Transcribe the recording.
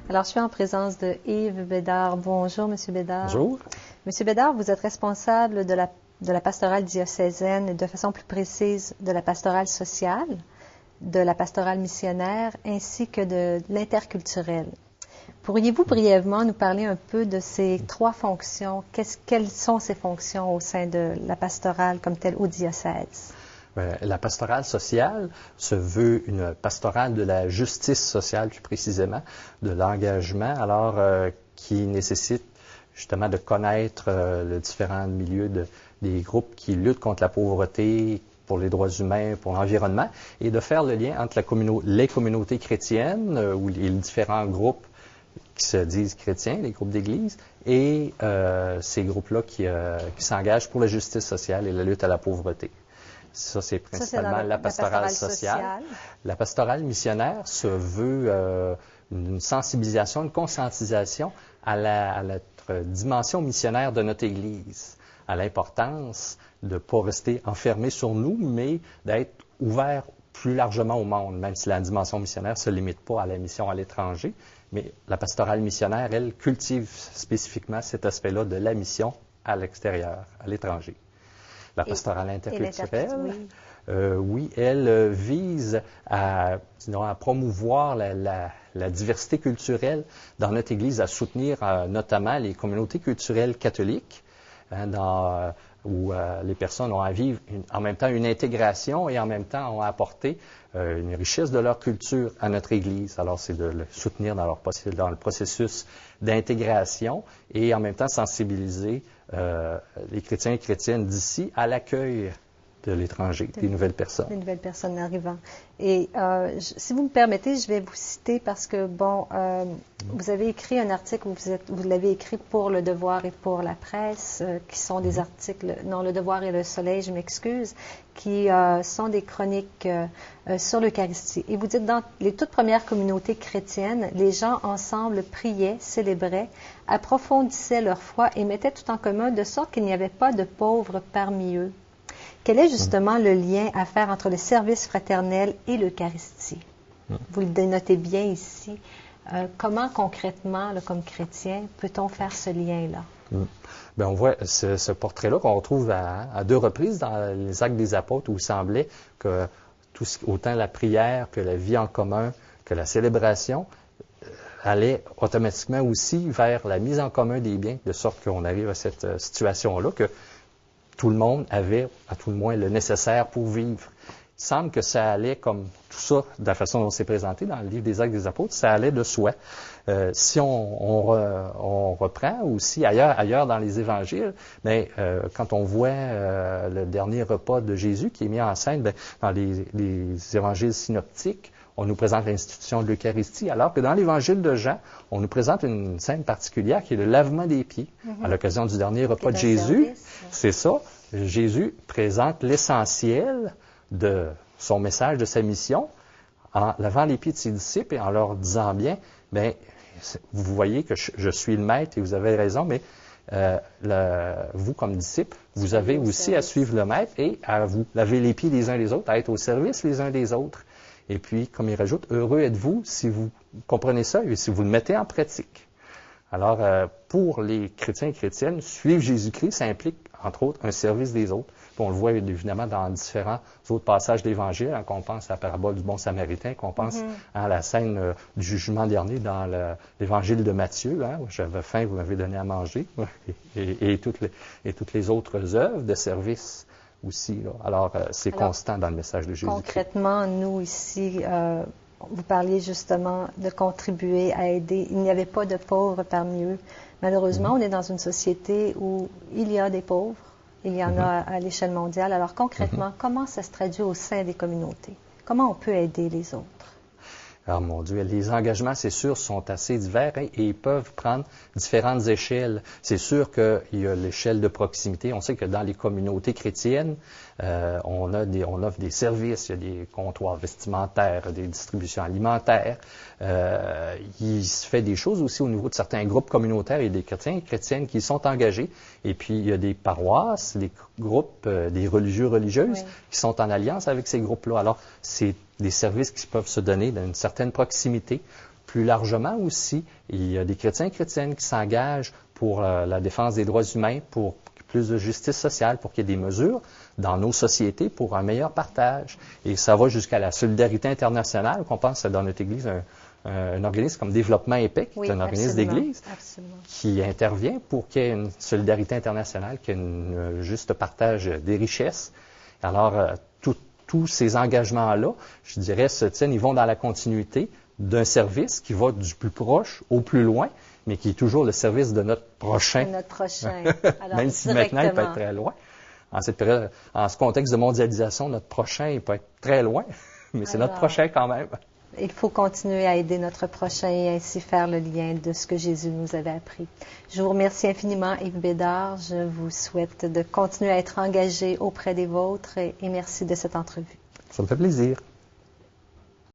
Alors, je suis en présence de Yves Bédard. Bonjour, Monsieur Bédard. Bonjour. Monsieur Bédard, vous êtes responsable de la pastorale diocésaine et de façon plus précise de la pastorale sociale, de la pastorale missionnaire ainsi que de l'interculturel. Pourriez-vous brièvement nous parler un peu de ces trois fonctions? Quelles sont ces fonctions au sein de la pastorale comme telle au diocèse? La pastorale sociale se veut une pastorale de la justice sociale, plus précisément, de l'engagement, alors qui nécessite justement de connaître les différents milieux des groupes qui luttent contre la pauvreté, pour les droits humains, pour l'environnement, et de faire le lien entre les communautés chrétiennes ou les différents groupes qui se disent chrétiens, les groupes d'église, et ces groupes-là qui s'engagent pour la justice sociale et la lutte à la pauvreté. Ça, c'est principalement la pastorale sociale. La pastorale missionnaire se veut une sensibilisation, une conscientisation à la dimension missionnaire de notre Église, à l'importance de ne pas rester enfermé sur nous, mais d'être ouvert plus largement au monde, même si la dimension missionnaire ne se limite pas à la mission à l'étranger. Mais la pastorale missionnaire, elle, cultive spécifiquement cet aspect-là de la mission à l'extérieur, à l'étranger. La pastorale interculturelle, oui, elle vise à promouvoir la diversité culturelle dans notre Église, à soutenir notamment les communautés culturelles catholiques, où les personnes ont à vivre en même temps une intégration et en même temps ont à apporter une richesse de leur culture à notre Église. Alors, c'est de le soutenir dans le processus d'intégration et en même temps sensibiliser les chrétiens et chrétiennes d'ici à l'accueil de l'étranger, des nouvelles personnes. Des nouvelles personnes arrivant. Et si vous me permettez, je vais vous citer parce que, vous avez écrit un article, vous l'avez écrit pour Le Devoir et pour la presse, qui sont des articles, non, Le Devoir et Le Soleil, je m'excuse, qui sont des chroniques sur l'Eucharistie. Et vous dites, dans les toutes premières communautés chrétiennes, les gens ensemble priaient, célébraient, approfondissaient leur foi et mettaient tout en commun de sorte qu'il n'y avait pas de pauvres parmi eux. Quel est justement le lien à faire entre le service fraternel et l'Eucharistie? Vous le dénotez bien ici. Comment concrètement, comme chrétien, peut-on faire ce lien-là? Bien, on voit ce portrait-là qu'on retrouve à deux reprises dans les Actes des Apôtres, où il semblait que autant la prière que la vie en commun, que la célébration, allait automatiquement aussi vers la mise en commun des biens, de sorte qu'on arrive à cette situation-là que tout le monde avait, à tout le moins, le nécessaire pour vivre. Il semble que ça allait comme tout ça, de la façon dont c'est présenté dans le livre des Actes des Apôtres, ça allait de soi. Si on reprend aussi ailleurs dans les évangiles, mais quand on voit le dernier repas de Jésus qui est mis en scène dans les évangiles synoptiques, on nous présente l'institution de l'Eucharistie, alors que dans l'évangile de Jean, on nous présente une scène particulière qui est le lavement des pieds. À l'occasion du dernier repas de Jésus, c'est ça, Jésus présente l'essentiel de son message, de sa mission, en lavant les pieds de ses disciples et en leur disant bien, vous voyez que je suis le maître et vous avez raison, mais vous, comme disciples, vous avez aussi à suivre le maître et à vous laver les pieds les uns les autres, à être au service les uns des autres. Et puis, comme il rajoute, heureux êtes-vous si vous comprenez ça et si vous le mettez en pratique. Alors, pour les chrétiens et chrétiennes, suivre Jésus-Christ, ça implique, entre autres, un service des autres. Puis on le voit évidemment dans différents autres passages de l'Évangile, qu'on pense à la parabole du bon Samaritain, qu'on pense à la scène du jugement dernier dans l'Évangile de Matthieu, où j'avais faim, vous m'avez donné à manger, et toutes les autres œuvres de service aussi. Alors, c'est constant dans le message de Jésus. Concrètement, nous ici, vous parliez justement de contribuer à aider. Il n'y avait pas de pauvres parmi eux. Malheureusement, on est dans une société où il y a des pauvres. Il y en a à l'échelle mondiale. Alors concrètement, comment ça se traduit au sein des communautés? Comment on peut aider les autres? Alors, mon Dieu, les engagements, c'est sûr, sont assez divers et ils peuvent prendre différentes échelles. C'est sûr qu'il y a l'échelle de proximité. On sait que dans les communautés chrétiennes, on offre des services, il y a des comptoirs vestimentaires, des distributions alimentaires. Il se fait des choses aussi au niveau de certains groupes communautaires et des chrétiens et chrétiennes qui sont engagés. Et puis, il y a des paroisses, des groupes, des religieuses qui sont en alliance avec ces groupes-là. Alors, c'est des services qui peuvent se donner dans une certaine proximité. plus largement aussi, il y a des chrétiens et chrétiennes qui s'engagent pour la défense des droits humains, pour plus de justice sociale, pour qu'il y ait des mesures dans nos sociétés pour un meilleur partage. Et ça va jusqu'à la solidarité internationale, qu'on pense dans notre Église, un organisme comme Développement Épais, qui est un organisme d'Église, qui intervient pour qu'il y ait une solidarité internationale, qu'il y ait un juste partage des richesses. Alors, tous ces engagements-là, je dirais, ils vont dans la continuité d'un service qui va du plus proche au plus loin, mais qui est toujours le service de notre prochain. De notre prochain. Alors, même si maintenant il peut être très loin. En cette période, en ce contexte de mondialisation, notre prochain, il peut être très loin, mais c'est notre prochain quand même. Il faut continuer à aider notre prochain et ainsi faire le lien de ce que Jésus nous avait appris. Je vous remercie infiniment, Yves Bédard. Je vous souhaite de continuer à être engagé auprès des vôtres et merci de cette entrevue. Ça me fait plaisir.